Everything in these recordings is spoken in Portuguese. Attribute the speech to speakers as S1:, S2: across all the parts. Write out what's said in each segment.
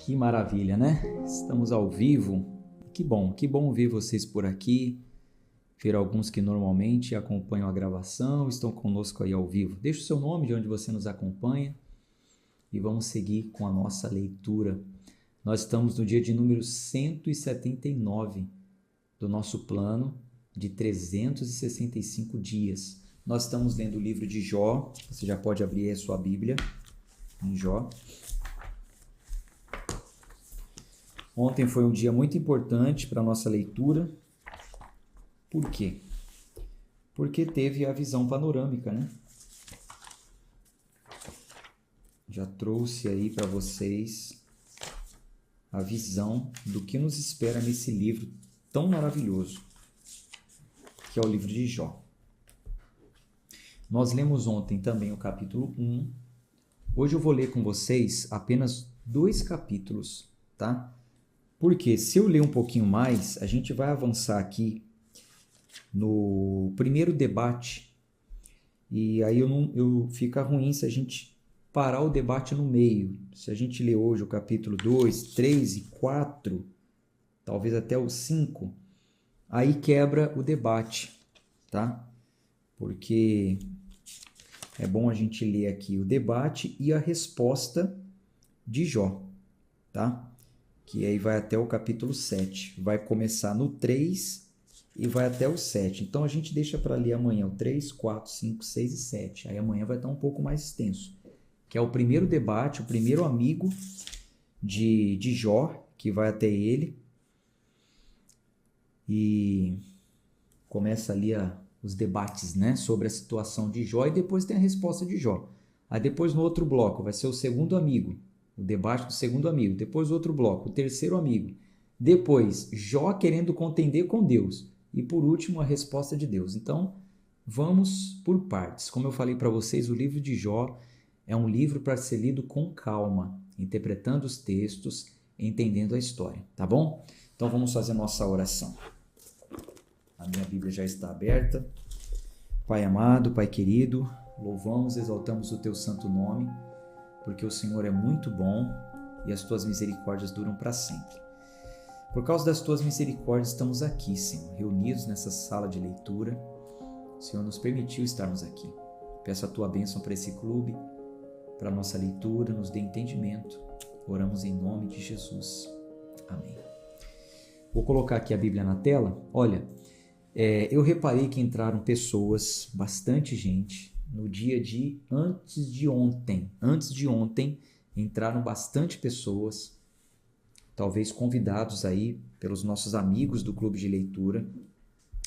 S1: Que maravilha, né? Estamos ao vivo. Que bom ver vocês por aqui. Ver alguns que normalmente acompanham a gravação, estão conosco aí ao vivo. Deixe o seu nome de onde você nos acompanha e vamos seguir com a nossa leitura. Nós estamos no dia de número 179 do nosso plano de 365 dias. Nós estamos lendo o livro de Jó. Você já pode abrir a sua Bíblia em Jó. Ontem foi um dia muito importante para a nossa leitura. Por quê? Porque teve a visão panorâmica, né? Já trouxe aí para vocês a visão do que nos espera nesse livro tão maravilhoso, que é o livro de Jó. Nós lemos ontem também o capítulo 1. Hoje eu vou ler com vocês apenas 2 capítulos, tá? Porque se eu ler um pouquinho mais, a gente vai avançar aqui no primeiro debate e aí fica ruim se a gente parar o debate no meio. Se a gente ler hoje o capítulo 2, 3 e 4, talvez até o 5, aí quebra o debate, tá? Porque é bom a gente ler aqui o debate e a resposta de Jó, tá? Que aí vai até o capítulo 7. Vai começar no 3 e vai até o 7. Então a gente deixa para ler amanhã o 3, 4, 5, 6 e 7. Aí amanhã vai estar um pouco mais extenso. Que é o primeiro debate, o primeiro amigo de Jó, que vai até ele. E começa ali os debates, né, sobre a situação de Jó e depois tem a resposta de Jó. Aí depois no outro bloco vai ser o segundo amigo. O debate do segundo amigo, depois outro bloco, o terceiro amigo, depois Jó querendo contender com Deus e por último a resposta de Deus. Então vamos por partes. Como eu falei para vocês, o livro de Jó é um livro para ser lido com calma, interpretando os textos, entendendo a história, tá bom? Então vamos fazer nossa oração. A minha Bíblia já está aberta. Pai amado, Pai querido, louvamos, exaltamos o teu santo nome, porque o Senhor é muito bom e as tuas misericórdias duram para sempre. Por causa das tuas misericórdias estamos aqui, Senhor, reunidos nessa sala de leitura. O Senhor nos permitiu estarmos aqui. Peço a tua bênção para esse clube, para a nossa leitura, nos dê entendimento. Oramos em nome de Jesus. Amém. Vou colocar aqui a Bíblia na tela. Olha, eu reparei que entraram pessoas, bastante gente, no dia de antes de ontem, entraram bastante pessoas, talvez convidados aí pelos nossos amigos do Clube de Leitura,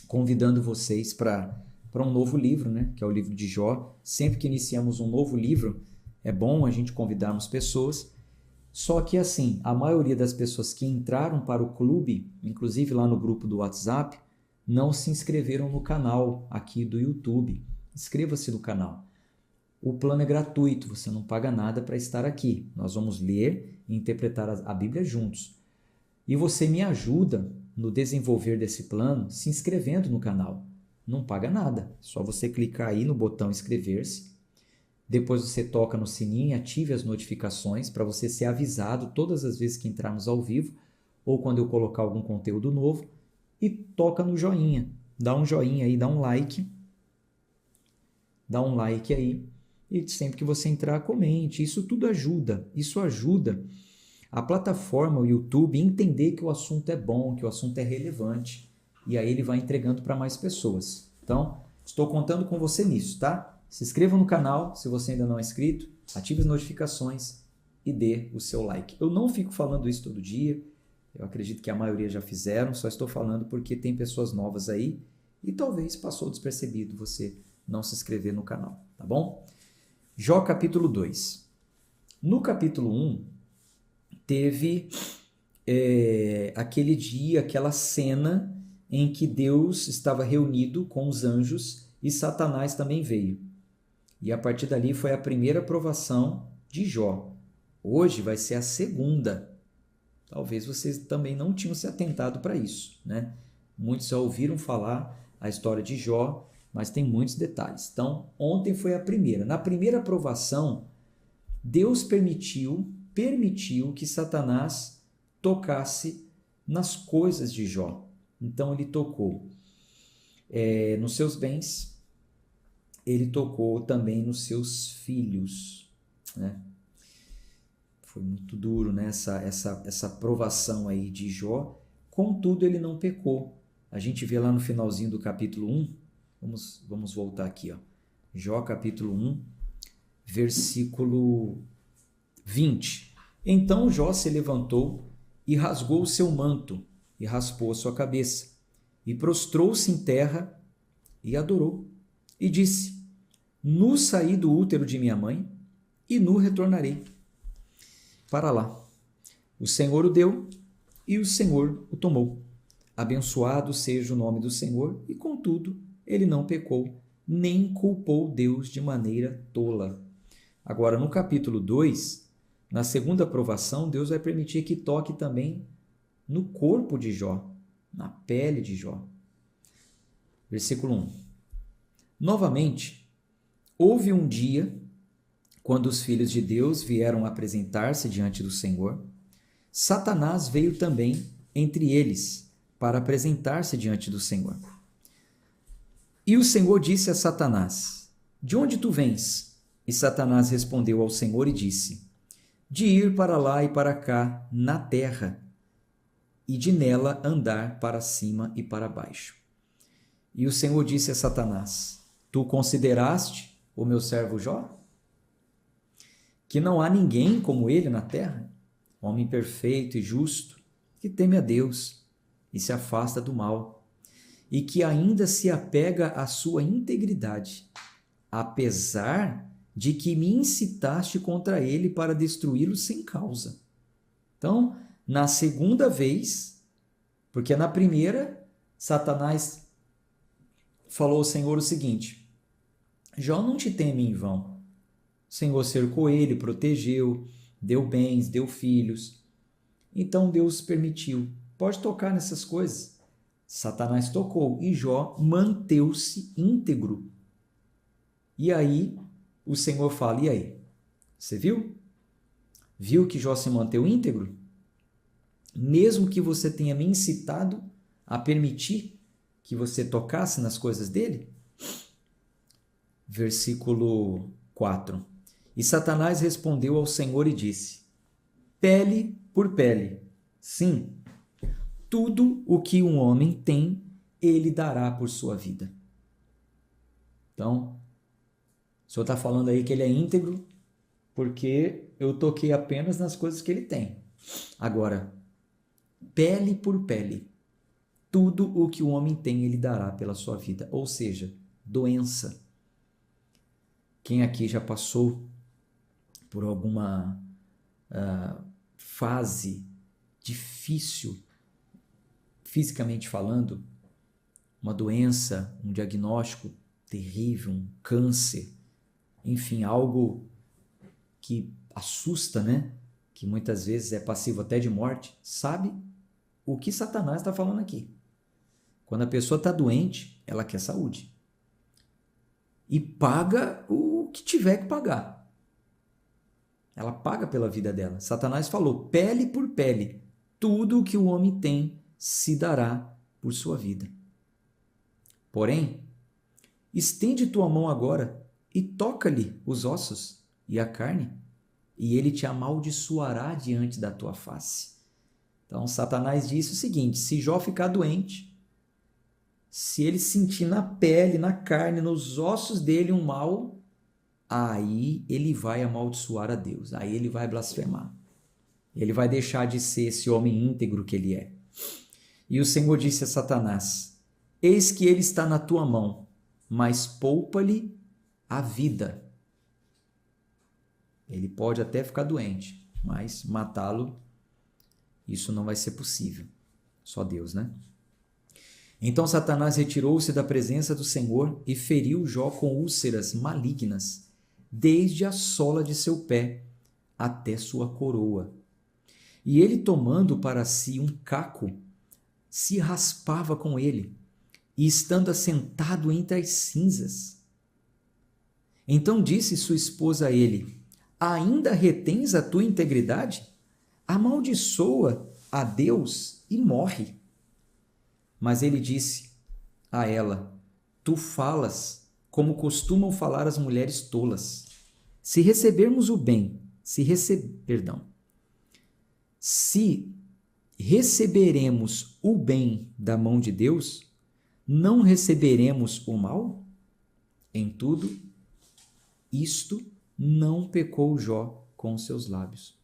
S1: convidando vocês para um novo livro, né? Que é o livro de Jó. Sempre que iniciamos um novo livro, é bom a gente convidarmos pessoas, só que assim, a maioria das pessoas que entraram para o clube, inclusive lá no grupo do WhatsApp, não se inscreveram no canal aqui do YouTube. Inscreva-se no canal. O plano é gratuito, você não paga nada para estar aqui. Nós vamos ler e interpretar a Bíblia juntos. E você me ajuda no desenvolver desse plano se inscrevendo no canal. Não paga nada, só você clicar aí no botão inscrever-se. Depois você toca no sininho e ative as notificações para você ser avisado todas as vezes que entrarmos ao vivo ou quando eu colocar algum conteúdo novo. E toca no joinha. Dá um joinha aí, dá um like. Dá um like aí e sempre que você entrar, comente. Isso tudo ajuda. Isso ajuda a plataforma, o YouTube, a entender que o assunto é bom, que o assunto é relevante. E aí ele vai entregando para mais pessoas. Então, estou contando com você nisso, tá? Se inscreva no canal, se você ainda não é inscrito. Ative as notificações e dê o seu like. Eu não fico falando isso todo dia. Eu acredito que a maioria já fizeram. Só estou falando porque tem pessoas novas aí. E talvez passou despercebido você não se inscrever no canal, tá bom? Jó capítulo 2. No capítulo 1, teve aquele dia, aquela cena em que Deus estava reunido com os anjos e Satanás também veio. E a partir dali foi a primeira provação de Jó. Hoje vai ser a segunda. Talvez vocês também não tinham se atentado para isso, né? Muitos já ouviram falar a história de Jó, mas tem muitos detalhes. Então, ontem foi a primeira. Na primeira provação, Deus permitiu permitiu que Satanás tocasse nas coisas de Jó. Então ele tocou nos seus bens, ele tocou também nos seus filhos, né? Foi muito duro, né? essa provação aí de Jó. Contudo, ele não pecou. A gente vê lá no finalzinho do capítulo 1, vamos voltar aqui, ó. Jó capítulo 1, versículo 20. Então Jó se levantou e rasgou o seu manto e raspou a sua cabeça e prostrou-se em terra e adorou e disse: Nu saí do útero de minha mãe e nu retornarei para lá. O Senhor o deu e o Senhor o tomou. Abençoado seja o nome do Senhor, e contudo ele não pecou, nem culpou Deus de maneira tola. Agora, no capítulo 2, na segunda provação, Deus vai permitir que toque também no corpo de Jó, na pele de Jó. Versículo 1. Novamente, houve um dia, quando os filhos de Deus vieram apresentar-se diante do Senhor, Satanás veio também entre eles para apresentar-se diante do Senhor. E o Senhor disse a Satanás: De onde tu vens? E Satanás respondeu ao Senhor e disse: De ir para lá e para cá na terra, e de nela andar para cima e para baixo. E o Senhor disse a Satanás: Tu consideraste o meu servo Jó? Que não há ninguém como ele na terra, homem perfeito e justo, que teme a Deus e se afasta do mal, e que ainda se apega à sua integridade, apesar de que me incitaste contra ele para destruí-lo sem causa. Então, na segunda vez, porque na primeira, Satanás falou ao Senhor o seguinte: Jó não te teme em vão. O Senhor cercou ele, protegeu, deu bens, deu filhos. Então Deus permitiu. Pode tocar nessas coisas. Satanás tocou e Jó manteve-se íntegro. E aí o Senhor fala: e aí? Você viu? Viu que Jó se manteve íntegro? Mesmo que você tenha me incitado a permitir que você tocasse nas coisas dele? Versículo 4. E Satanás respondeu ao Senhor e disse: Pele por pele, sim, tudo o que um homem tem, ele dará por sua vida. Então, o Senhor está falando aí que ele é íntegro porque eu toquei apenas nas coisas que ele tem. Agora, pele por pele, tudo o que o homem tem, ele dará pela sua vida. Ou seja, doença. Quem aqui já passou por alguma fase difícil, fisicamente falando, uma doença, um diagnóstico terrível, um câncer, enfim, algo que assusta, né? Que muitas vezes é passivo até de morte, sabe o que Satanás está falando aqui. Quando a pessoa está doente, ela quer saúde. E paga o que tiver que pagar. Ela paga pela vida dela. Satanás falou: pele por pele, tudo o que o homem tem se dará por sua vida. Porém, estende tua mão agora e toca-lhe os ossos e a carne, e ele te amaldiçoará diante da tua face. Então, Satanás disse o seguinte: se Jó ficar doente, se ele sentir na pele, na carne, nos ossos dele um mal, aí ele vai amaldiçoar a Deus, aí ele vai blasfemar. Ele vai deixar de ser esse homem íntegro que ele é. E o Senhor disse a Satanás: eis que ele está na tua mão, mas poupa-lhe a vida. Ele pode até ficar doente, mas matá-lo, isso não vai ser possível. Só Deus, né? Então Satanás retirou-se da presença do Senhor e feriu Jó com úlceras malignas, desde a sola de seu pé até sua coroa. E ele, tomando para si um caco, se raspava com ele, e estando assentado entre as cinzas. Então disse sua esposa a ele: Ainda retens a tua integridade? Amaldiçoa a Deus e morre. Mas ele disse a ela: tu falas como costumam falar as mulheres tolas. Se recebermos o bem, se receberemos o bem da mão de Deus, não receberemos o mal? Em tudo isto não pecou Jó com seus lábios.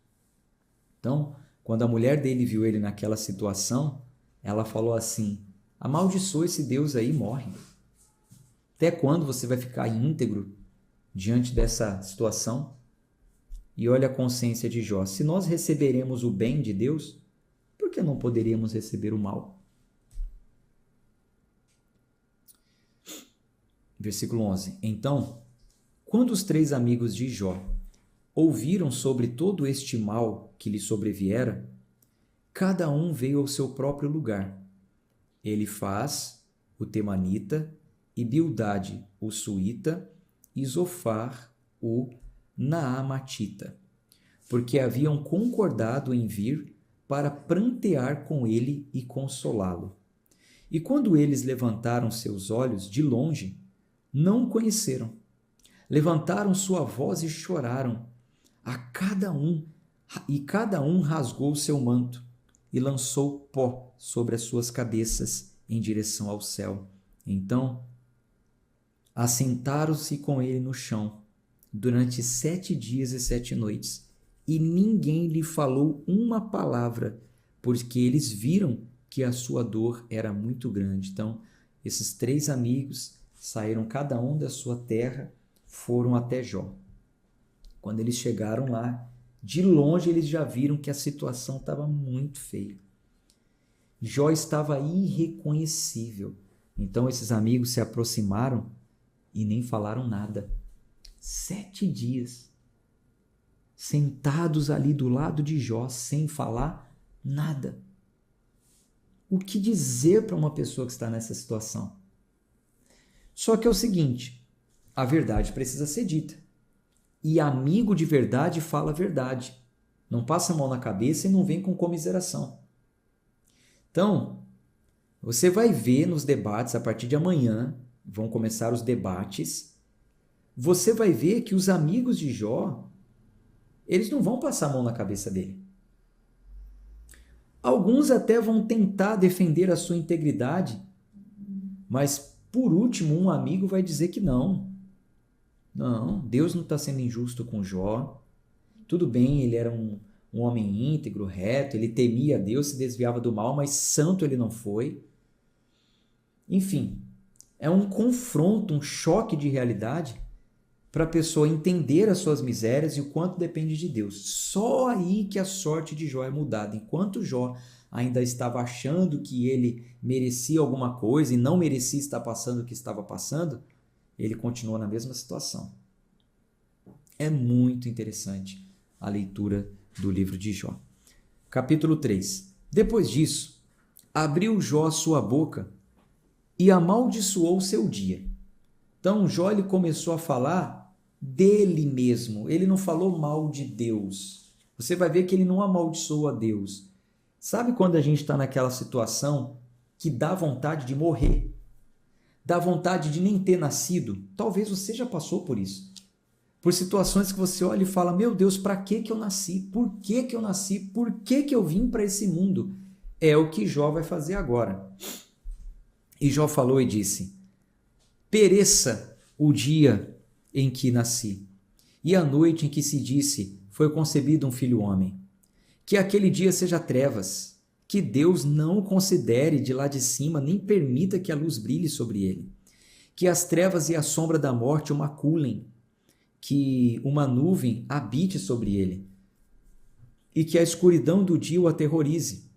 S1: Então, quando a mulher dele viu ele naquela situação, ela falou assim: amaldiçoa esse Deus aí e morre. Até quando você vai ficar íntegro diante dessa situação? E olha a consciência de Jó: se nós receberemos o bem de Deus, por que não poderíamos receber o mal? Versículo 11. Então, quando os 3 amigos de Jó ouviram sobre todo este mal que lhe sobreviera, cada um veio ao seu próprio lugar. Elifaz, o temanita, e Bildade, o suíta, e Zofar, o naamatita, porque haviam concordado em vir para prantear com ele e consolá-lo. E quando eles levantaram seus olhos de longe, não o conheceram. Levantaram sua voz e choraram, e cada um rasgou seu manto e lançou pó sobre as suas cabeças em direção ao céu. Então, assentaram-se com ele no chão durante 7 dias e 7 noites, e ninguém lhe falou uma palavra, porque eles viram que a sua dor era muito grande. Então, esses 3 amigos saíram cada um da sua terra, foram até Jó. Quando eles chegaram lá, de longe eles já viram que a situação estava muito feia. Jó estava irreconhecível. Então esses amigos se aproximaram e nem falaram nada. 7 dias, sentados ali do lado de Jó, sem falar nada. O que dizer para uma pessoa que está nessa situação? Só que é o seguinte, a verdade precisa ser dita. E amigo de verdade fala a verdade. Não passa a mão na cabeça e não vem com comiseração. Então, você vai ver nos debates, a partir de amanhã, vão começar os debates, você vai ver que os amigos de Jó, eles não vão passar a mão na cabeça dele. Alguns até vão tentar defender a sua integridade, mas por último um amigo vai dizer que não. Não, Deus não está sendo injusto com Jó. Tudo bem, ele era um homem íntegro, reto, ele temia a Deus, se desviava do mal, mas santo ele não foi. Enfim, é um confronto, um choque de realidade para a pessoa entender as suas misérias e o quanto depende de Deus. Só aí que a sorte de Jó é mudada. Enquanto Jó ainda estava achando que ele merecia alguma coisa e não merecia estar passando o que estava passando, ele continuou na mesma situação. É muito interessante a leitura do livro de Jó. Capítulo 3. Depois disso, abriu Jó sua boca e amaldiçoou seu dia. Então Jó ele começou a falar dele mesmo. Ele não falou mal de Deus. Você vai ver que ele não amaldiçoou a Deus. Sabe quando a gente está naquela situação que dá vontade de morrer? Dá vontade de nem ter nascido? Talvez você já passou por isso. Por situações que você olha e fala: meu Deus, para que eu nasci? Por que eu nasci? Por que eu vim para esse mundo? É o que Jó vai fazer agora. E Jó falou e disse: pereça o dia em que nasci, e a noite em que se disse, foi concebido um filho homem. Que aquele dia seja trevas, que Deus não o considere de lá de cima, nem permita que a luz brilhe sobre ele. Que as trevas e a sombra da morte o maculem, que uma nuvem habite sobre ele, e que a escuridão do dia o aterrorize.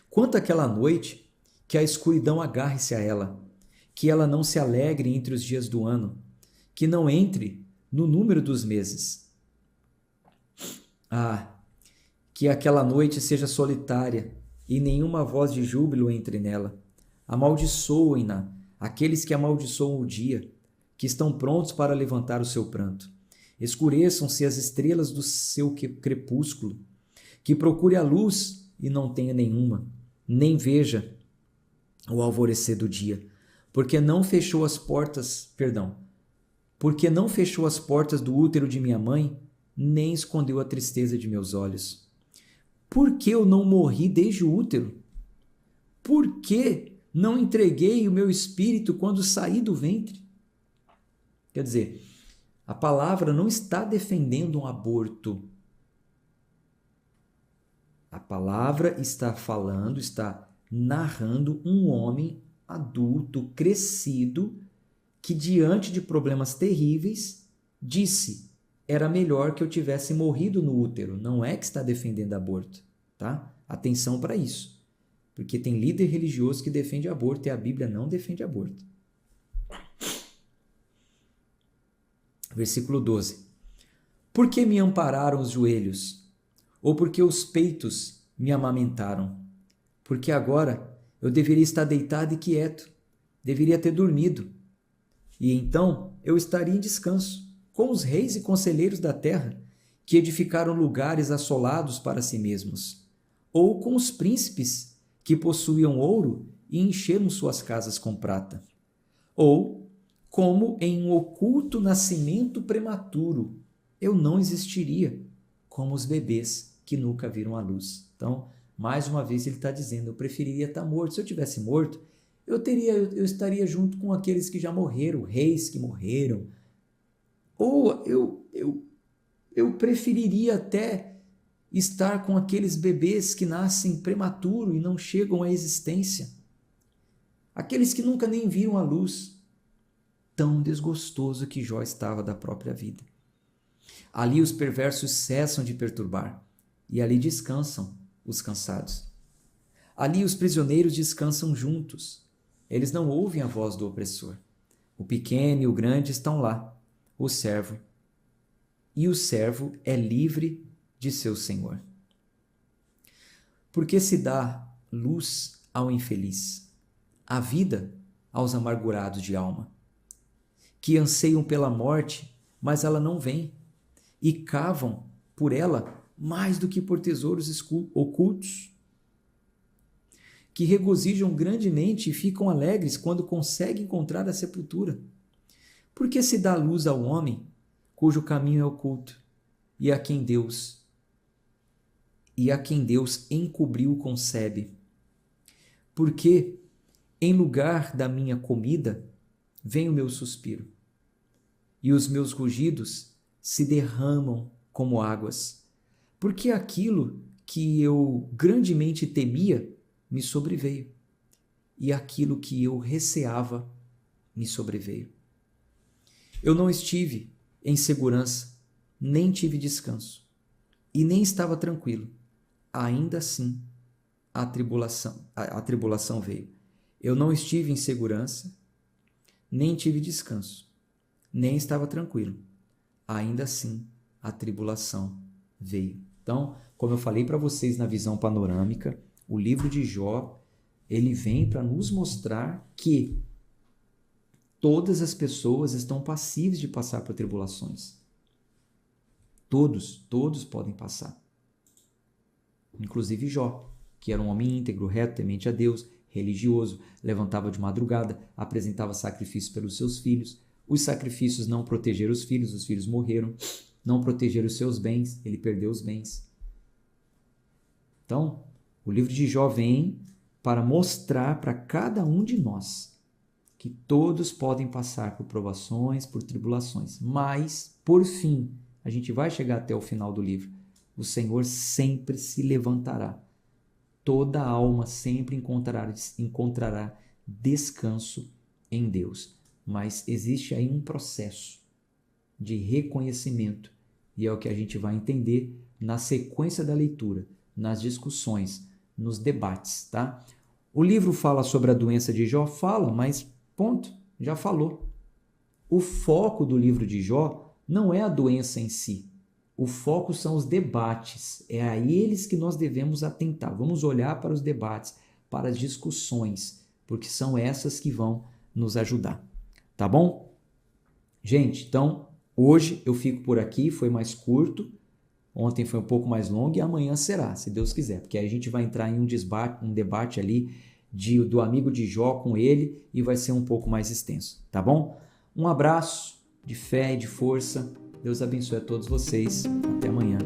S1: Quanto àquela noite, que a escuridão agarre-se a ela, que ela não se alegre entre os dias do ano, que não entre no número dos meses. Que aquela noite seja solitária e nenhuma voz de júbilo entre nela. Amaldiçoem-na aqueles que amaldiçoam o dia, que estão prontos para levantar o seu pranto. escureçam-se as estrelas do seu crepúsculo, que procure a luz e não tenha nenhuma, nem veja o alvorecer do dia, porque não fechou as portas do útero de minha mãe, nem escondeu a tristeza de meus olhos. Por que eu não morri desde o útero? Por que não entreguei o meu espírito quando saí do ventre? Quer dizer, a palavra não está defendendo um aborto. A palavra está narrando um homem adulto, crescido, que diante de problemas terríveis, disse: era melhor que eu tivesse morrido no útero. Não é que está defendendo aborto, tá? Atenção para isso. Porque tem líder religioso que defende aborto e a Bíblia não defende aborto. Versículo 12. Por que me ampararam os joelhos? Ou porque os peitos me amamentaram? Porque agora eu deveria estar deitado e quieto, deveria ter dormido. E então eu estaria em descanso, com os reis e conselheiros da terra, que edificaram lugares assolados para si mesmos, ou com os príncipes que possuíam ouro e encheram suas casas com prata, ou como em um oculto nascimento prematuro, eu não existiria, como os bebês que nunca viram a luz. Então, mais uma vez ele está dizendo, eu preferiria estar morto. Se eu tivesse morto, eu estaria junto com aqueles que já morreram, reis que morreram. Ou eu preferiria até estar com aqueles bebês que nascem prematuro e não chegam à existência. Aqueles que nunca nem viram a luz. Tão desgostoso que Jó estava da própria vida. Ali os perversos cessam de perturbar, e ali descansam os cansados. Ali os prisioneiros descansam juntos. Eles não ouvem a voz do opressor. O pequeno e o grande estão lá, o servo é livre de seu senhor. Porque se dá luz ao infeliz, a vida aos amargurados de alma, que anseiam pela morte, mas ela não vem, e cavam por ela mais do que por tesouros ocultos, que regozijam grandemente e ficam alegres quando conseguem encontrar a sepultura. Porque se dá luz ao homem, cujo caminho é oculto, e a quem Deus encobriu concebe. Porque em lugar da minha comida vem o meu suspiro, e os meus rugidos se derramam como águas, porque aquilo que eu grandemente temia me sobreveio, e aquilo que eu receava me sobreveio. Eu não estive em segurança, nem tive descanso, e nem estava tranquilo. Ainda assim, a tribulação veio. Eu não estive em segurança, nem tive descanso, nem estava tranquilo. Ainda assim, a tribulação veio. Então, como eu falei para vocês na visão panorâmica, o livro de Jó, ele vem para nos mostrar que todas as pessoas estão passíveis de passar por tribulações. Todos podem passar. Inclusive Jó, que era um homem íntegro, reto, temente a Deus, religioso, levantava de madrugada, apresentava sacrifícios pelos seus filhos. Os sacrifícios não protegeram os filhos morreram, não protegeram os seus bens, ele perdeu os bens. Então, o livro de Jó vem para mostrar para cada um de nós que todos podem passar por provações, por tribulações, mas, por fim, a gente vai chegar até o final do livro, o Senhor sempre se levantará. Toda alma sempre encontrará descanso em Deus. Mas existe aí um processo de reconhecimento, e é o que a gente vai entender na sequência da leitura, nas discussões, nos debates, tá? O livro fala sobre a doença de Jó? Fala, mas ponto, já falou. O foco do livro de Jó não é a doença em si. O foco são os debates. É a eles que nós devemos atentar. Vamos olhar para os debates, para as discussões, porque são essas que vão nos ajudar. Tá bom? Gente, então, Hoje eu fico por aqui, foi mais curto, ontem foi um pouco mais longo e amanhã será, se Deus quiser, porque aí a gente vai entrar em um debate ali do amigo de Jó com ele e vai ser um pouco mais extenso, tá bom? Um abraço de fé e de força, Deus abençoe a todos vocês, até amanhã.